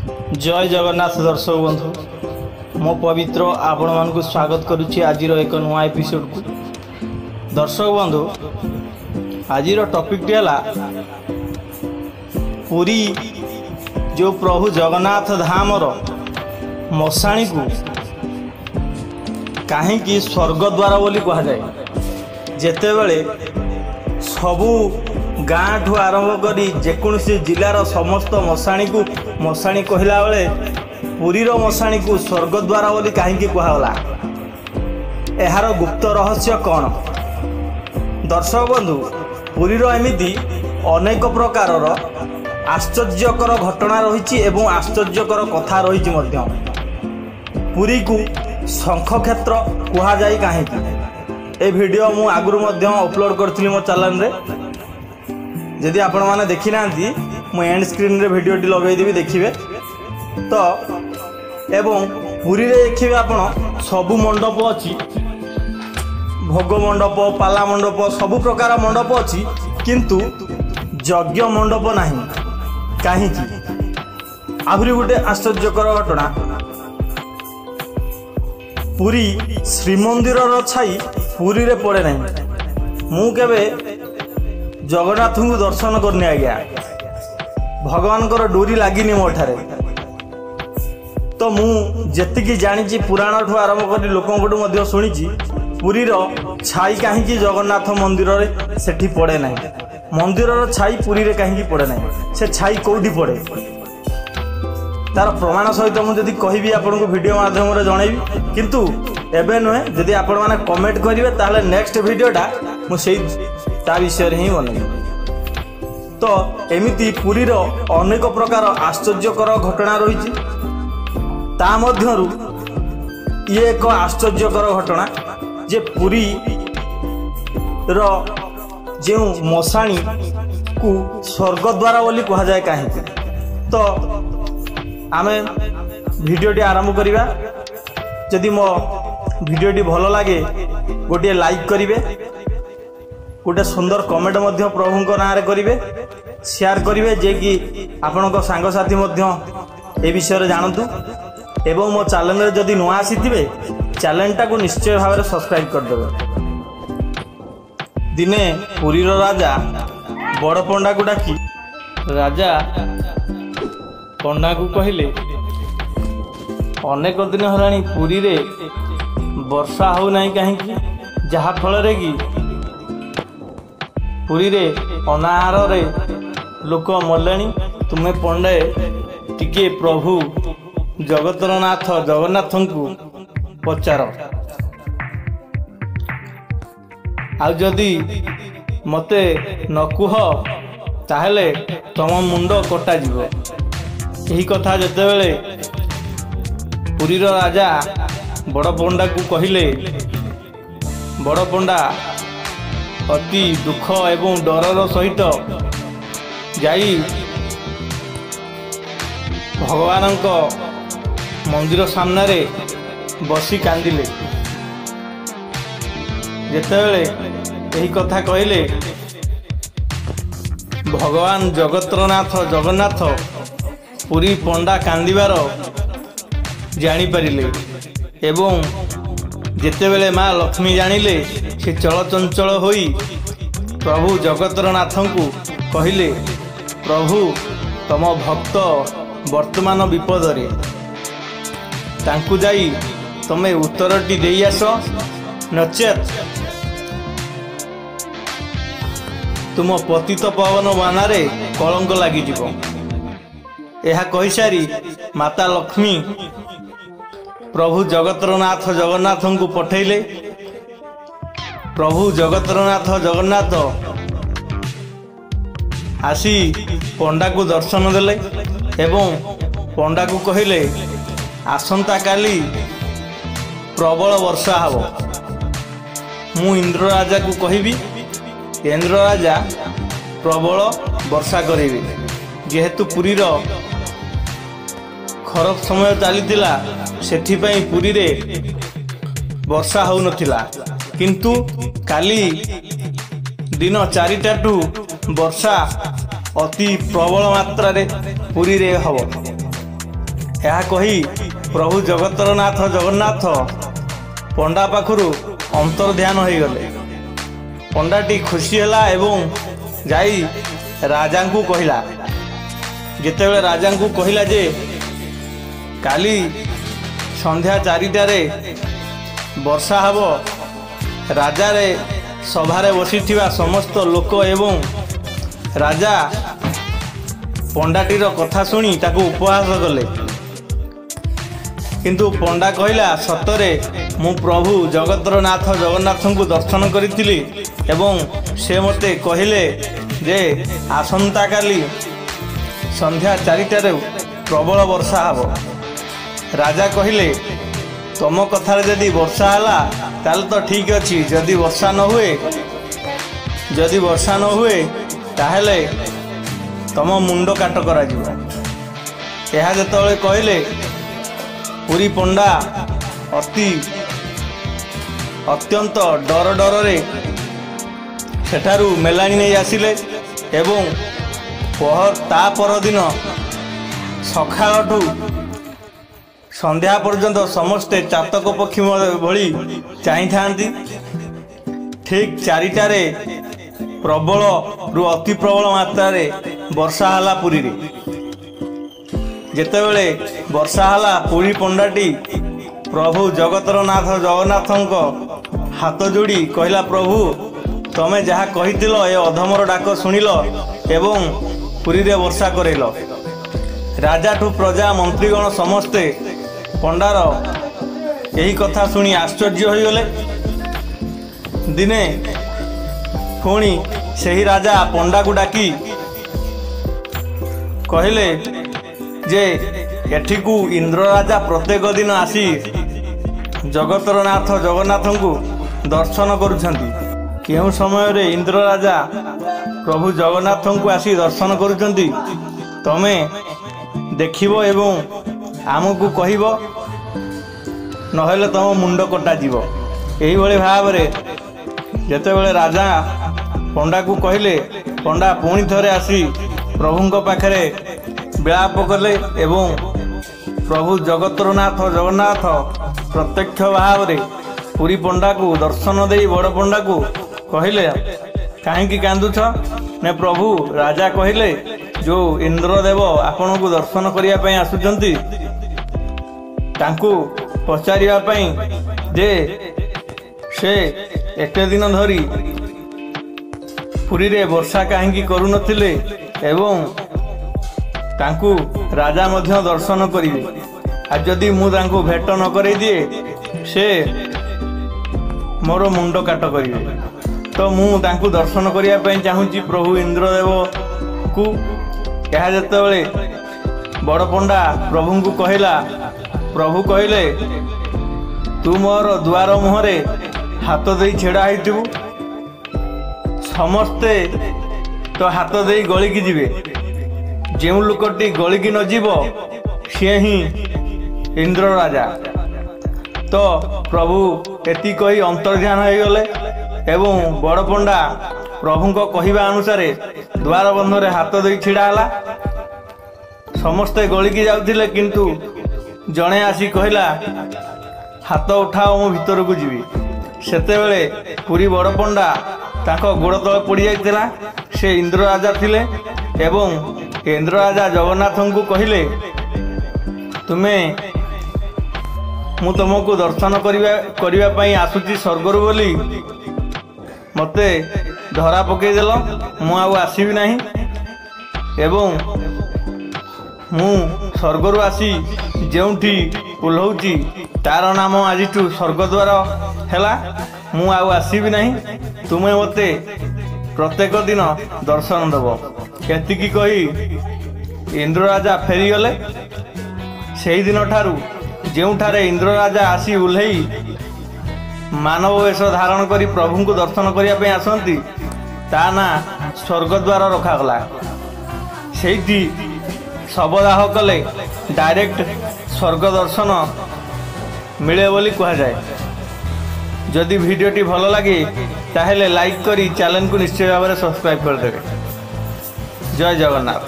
जय जगन्नाथ दर्शक बंधु मो पवित्र आपण मानक स्वागत करुच्ची आज एक नुआ एपिसोड को। दर्शक बंधु आज टॉपिक टी है पुरी जो प्रभु जगन्नाथ धाम मशाणी को कहीं स्वर्ग द्वार बोली कह जाए। जेते बेले सबू गाँ ठू आरंभ कर जेकोसी जिलार समस्त मशाणी को मशाणी कहला बेले पुरीर मशाणी को स्वर्ग द्वार बोली कहीं कहला यार गुप्त रहस्य कौन? दर्शक बंधु पुरीर एमिति अनेक प्रकार आश्चर्यकर घटना रही एवं आश्चर्यकर कथा रही। पुरी को शंख क्षेत्र कह जाए कहीं ए वीडियो मु आगुरु अपलोड करी मो चैनल रे। जदि आपण मैंने देखी ना मु एंड स्क्रीन रे वीडियो टी लगेदेवी देखिए तो। एवं पुरी रे देखिए आपण सबु मंडप अच्छी भोग मंडप पाला मंडप सबु प्रकार मंडप अच्छी किंतु यज्ञ मंडप नहीं कहीं। आहरी गोटे आश्चर्यकर घटना पुरी श्रीमंदिर छाई पुरी रे पड़े नहीं। मु केबे जगन्नाथ को दर्शन करने आज्ञा भगवान डोरी लगिनी मो ठारे तो मुझे जानी पुराण ठू आरंभ कर लोक शुणी पुरीर छाई कहीं जगन्नाथ मंदिर रे सेठी पड़े ना। मंदिर छाई पुरी रे कहीं पड़े ना। से छाई कौटी पड़े तार प्रमाण सहित मुझे कहि आपन को वीडियो माध्यम जनइबी किंतु एबे नुहे। जदि आपण माने कमेंट करेंगे ताहले नेक्स्ट वीडियोटा मुझे ता विषय ही बनइबी। तो एमिति पुरीर अनेक प्रकार आश्चर्यकर घटना रही। ता मध्यरु ये एक आश्चर्यकर घटना जे पुरी रो जो मशाणी को स्वर्ग द्वार बोली कह जाए कहीं। तो आमे वीडियोटी आरंभ करिबा। जदि मो वीडियोटी भल लगे गोटे लाइक करिवे, गोटे सुंदर कमेंट मध्य प्रभु नाँ रे करिवे, शेयर करिवे जे कि आपनको सांगसाथी मध्य ए विषय जानतु। एवं मो चैनल रे जदि नुआ आसीथिबे चैनलटा को निश्चय भाव में सब्सक्राइब कर देबे। दिने पुरीर राजा बड़ पंडा को डाकी राजा पंडा को कहले अनेक दिन हलानी पुरी रे वर्षा हो नहीं कहीं जहा फल रे कि पुरी रे अनाहार रे लोक मरले। तुम्हें पंडे टिके प्रभु जगतरनाथ जगन्नाथ को पचार आउ जदि मते न कुह ताहले तम मुंड कटा जीव। यही कथा जेते बेले पुरीर राजा बड़ पंडा को कहले बड़ पंडा अति दुख एवं डरर सहित जाई भगवान मंदिर सामने रे बसी कांदिले। जेतेबेले यही कथा कहले भगवान जगतरनाथ जगन्नाथ पुरी पंडा कांदिबार जानी पारिले एवं जेतेबेले माँ लक्ष्मी जानिले से चलचंचल होई प्रभु जगतरनाथ को कहले प्रभु तम भक्त वर्तमान विपद रे तांकु जाई तमे उत्तरटी देई आस नचेत तुम पतित पवन बानारे कलंक लगी जीव। यह कही सारी माता लक्ष्मी प्रभु जगतरनाथ जगन्नाथ को पठेले। प्रभु जगतरनाथ जगन्नाथ आसी पंडा को दर्शन देले एवं पंडा को कहले आसंता काली प्रबल वर्षा हब। मु इंद्र राजा को कहबी इंद्र राजा प्रबल वर्षा करेबे। जेहेतु पुरीर खराब समय चलीथिला सेठिपई पुरी रे वर्षा हो नथिला किंतु काली दिन 4टाटू वर्षा अति प्रबल मात्रा रे पुरी रे हब। ଏହା କହି ପ୍ରଭୁ ଜଗତର ନାଥ ଜଗନ୍ନାଥ ପଣ୍ଡା ପାଖରୁ ଅନ୍ତର୍ଧ୍ୟାନ ହୋଇଗଲେ। ପଣ୍ଡାଟି ଖୁସି ହେଲା ଏବଂ ଯାଇ ରାଜାଙ୍କୁ କହିଲା। ଯେତେବେଳେ ରାଜାଙ୍କୁ କହିଲା ଯେ କାଲି ସନ୍ଧ୍ୟା 4টাରେ ବର୍ଷା ହେବ, ରାଜାରେ ସଭାରେ ବସିଥିବା ସମସ୍ତ ଲୋକ ଏବଂ ରାଜା ପଣ୍ଡାଟିର କଥା ଶୁଣି ତାକୁ ଉପହାସ କଲେ। କିନ୍ତୁ ପଣ୍ଡା କହିଲା, ସତରେ ମୁଁ ପ୍ରଭୁ ଜଗତର ନାଥ ଜଗନ୍ନାଥଙ୍କୁ ଦର୍ଶନ କରିଥିଲି ଏବଂ ସେ ମୋତେ କହିଲେ ଯେ ଆସନ୍ତାକାଲି ସନ୍ଧ୍ୟା 4টাରେ ପ୍ରବଳ ବର୍ଷା ହେବ। ରାଜା କହିଲେ, ତମ କଥାରେ ଯଦି ବର୍ଷା ହେଲା ତାହେଲେ ତ ଠିକ୍ ଅଛି, ଯଦି ବର୍ଷା ନ ହୁଏ ତାହେଲେ ତମ ମୁଣ୍ଡ କାଟ କରାଯିବ। ଏହା ଯେତେବେଳେ କହିଲେ, ପୁରୀ ପଣ୍ଡା ଅତ୍ୟନ୍ତ ଡରରେ ସେଠାରୁ ମେଲାଣି ନେଇ ଆସିଲେ ଏବଂ ତା ପରଦିନ ସକାଳଠୁ ସନ୍ଧ୍ୟା ପର୍ଯ୍ୟନ୍ତ ସମସ୍ତେ ଚାତକ ପକ୍ଷୀ ଭଳି ଚାହିଁଥାନ୍ତି। ଠିକ୍ 4টাରେ ପ୍ରବଳରୁ ଅତି ପ୍ରବଳ ମାତ୍ରାରେ ବର୍ଷା ହେଲା ପୁରୀରେ। ଯେତେବେଳେ ବର୍ଷା ହେଲା, ପୁରୀ ପଣ୍ଡାଟି ପ୍ରଭୁ ଜଗତର ନାଥ ଜଗନ୍ନାଥଙ୍କ ହାତ ଯୋଡ଼ି କହିଲା, ପ୍ରଭୁ ତମେ ଯାହା କହିଥିଲ ଏ ଅଧମର ଡାକ ଶୁଣିଲ ଏବଂ ପୁରୀରେ ବର୍ଷା କରେଇଲ। ରାଜାଠୁ ପ୍ରଜା ମନ୍ତ୍ରୀଗଣ ସମସ୍ତେ ପଣ୍ଡାର ଏହି କଥା ଶୁଣି ଆଶ୍ଚର୍ଯ୍ୟ ହୋଇଗଲେ। ଦିନେ ପୁଣି ସେହି ରାଜା ପଣ୍ଡାକୁ ଡାକି କହିଲେ ଯେ ଏଠିକୁ ଇନ୍ଦ୍ର ରାଜା ପ୍ରତ୍ୟେକ ଦିନ ଆସି ଜଗତର ନାଥ ଜଗନ୍ନାଥଙ୍କୁ ଦର୍ଶନ କରୁଛନ୍ତି। କେଉଁ ସମୟରେ ଇନ୍ଦ୍ର ରାଜା ପ୍ରଭୁ ଜଗନ୍ନାଥଙ୍କୁ ଆସି ଦର୍ଶନ କରୁଛନ୍ତି ତମେ ଦେଖିବ ଏବଂ ଆମକୁ କହିବ, ନହେଲେ ତମ ମୁଣ୍ଡ କଟାଯିବ। ଏହିଭଳି ଭାବରେ ଯେତେବେଳେ ରାଜା ପଣ୍ଡାକୁ କହିଲେ, ପଣ୍ଡା ପୁଣି ଥରେ ଆସି ପ୍ରଭୁଙ୍କ ପାଖରେ ବିଳାପ କଲେ ଏବଂ ପ୍ରଭୁ ଜଗତର ନାଥ ଜଗନ୍ନାଥ ପ୍ରତ୍ୟକ୍ଷ ଭାବରେ ପୁରୀ ପଣ୍ଡାକୁ ଦର୍ଶନ ଦେଇ ବଡ଼ ପଣ୍ଡାକୁ କହିଲେ, କାହିଁକି କାନ୍ଦୁଛ? ନା ପ୍ରଭୁ ରାଜା କହିଲେ, ଯେଉଁ ଇନ୍ଦ୍ରଦେବ ଆପଣଙ୍କୁ ଦର୍ଶନ କରିବା ପାଇଁ ଆସୁଛନ୍ତି ତାଙ୍କୁ ପଚାରିବା ପାଇଁ ଯେ ସେ ଏତେ ଦିନ ଧରି ପୁରୀରେ ବର୍ଷା କାହିଁକି କରୁନଥିଲେ ଏବଂ ତାଙ୍କୁ ରାଜା ମଧ୍ୟ ଦର୍ଶନ କରିବେ। ଆଉ ଯଦି ମୁଁ ତାଙ୍କୁ ଭେଟ ନ କରେଇ ଦିଏ ସେ ମୋର ମୁଣ୍ଡ କାଟ କରିବେ। ତ ମୁଁ ତାଙ୍କୁ ଦର୍ଶନ କରିବା ପାଇଁ ଚାହୁଁଛି ପ୍ରଭୁ ଇନ୍ଦ୍ରଦେବକୁ। ଏହା ଯେତେବେଳେ ବଡ଼ ପଣ୍ଡା ପ୍ରଭୁଙ୍କୁ କହିଲା, ପ୍ରଭୁ କହିଲେ, ତୁ ମୋର ଦୁଆର ମୁହଁରେ ହାତ ଦେଇ ଛିଡ଼ା ହେଇଥିବୁ, ସମସ୍ତେ ତ ହାତ ଦେଇ ଗଳିକି ଯିବେ, ଯେଉଁ ଲୋକଟି ଗଳିକି ନ ଯିବ ସିଏ ହିଁ ଇନ୍ଦ୍ର ରାଜା। ତ ପ୍ରଭୁ ଏତିକି କହି ଅନ୍ତର୍ଧ୍ୟାନ ହୋଇଗଲେ ଏବଂ ବଡ଼ ପଣ୍ଡା ପ୍ରଭୁଙ୍କ କହିବା ଅନୁସାରେ ଦ୍ୱାର ବନ୍ଧରେ ହାତ ଦେଇ ଛିଡ଼ା ହେଲା। ସମସ୍ତେ ଗଳିକି ଯାଉଥିଲେ, କିନ୍ତୁ ଜଣେ ଆସି କହିଲା, ହାତ ଉଠାଅ, ମୁଁ ଭିତରକୁ ଯିବି। ସେତେବେଳେ ପୁରୀ ବଡ଼ ପଣ୍ଡା ତାଙ୍କ ଗୋଡ଼ ତଳେ ପଡ଼ିଯାଇଥିଲା। ସେ ଇନ୍ଦ୍ର ରାଜା ଥିଲେ ଏବଂ ଇନ୍ଦ୍ର ରାଜା ଜଗନ୍ନାଥଙ୍କୁ କହିଲେ, ମୁଁ ତୁମକୁ ଦର୍ଶନ କରିବା ପାଇଁ ଆସୁଛି ସ୍ୱର୍ଗରୁ ବୋଲି ମୋତେ ଧରା ପକାଇଦେଲ, ମୁଁ ଆଉ ଆସିବି ନାହିଁ ଏବଂ ମୁଁ ସ୍ୱର୍ଗରୁ ଆସି ଯେଉଁଠି ଓହ୍ଲଉଛି ତାର ନାମ ଆଜିଠୁ ସ୍ୱର୍ଗଦ୍ୱାର ହେଲା, ମୁଁ ଆଉ ଆସିବି ନାହିଁ, ତୁମେ ମୋତେ ପ୍ରତ୍ୟେକ ଦିନ ଦର୍ଶନ ଦେବ। ଏତିକି କହି ଇନ୍ଦ୍ର ରାଜା ଫେରିଗଲେ। ସେହିଦିନ ଠାରୁ ଯେଉଁଠାରେ ଇନ୍ଦ୍ର ରାଜା ଆସି ଓହ୍ଲେଇ ମାନବ ବେଶ ଧାରଣ କରି ପ୍ରଭୁଙ୍କୁ ଦର୍ଶନ କରିବା ପାଇଁ ଆସନ୍ତି ତା ନାଁ ସ୍ୱର୍ଗଦ୍ୱାର ରଖାଗଲା। ସେଇଠି ଶବଦାହ କଲେ ଡାଇରେକ୍ଟ ସ୍ୱର୍ଗ ଦର୍ଶନ ମିଳେ ବୋଲି କୁହାଯାଏ। ଯଦି ଭିଡ଼ିଓଟି ଭଲ ଲାଗେ ତାହେଲେ ଲାଇକ୍ କରି ଚ୍ୟାନେଲକୁ ନିଶ୍ଚୟ ଭାବରେ ସବସ୍କ୍ରାଇବ୍ କରିଦେବେ। ଜୟ ଜଗନ୍ନାଥ।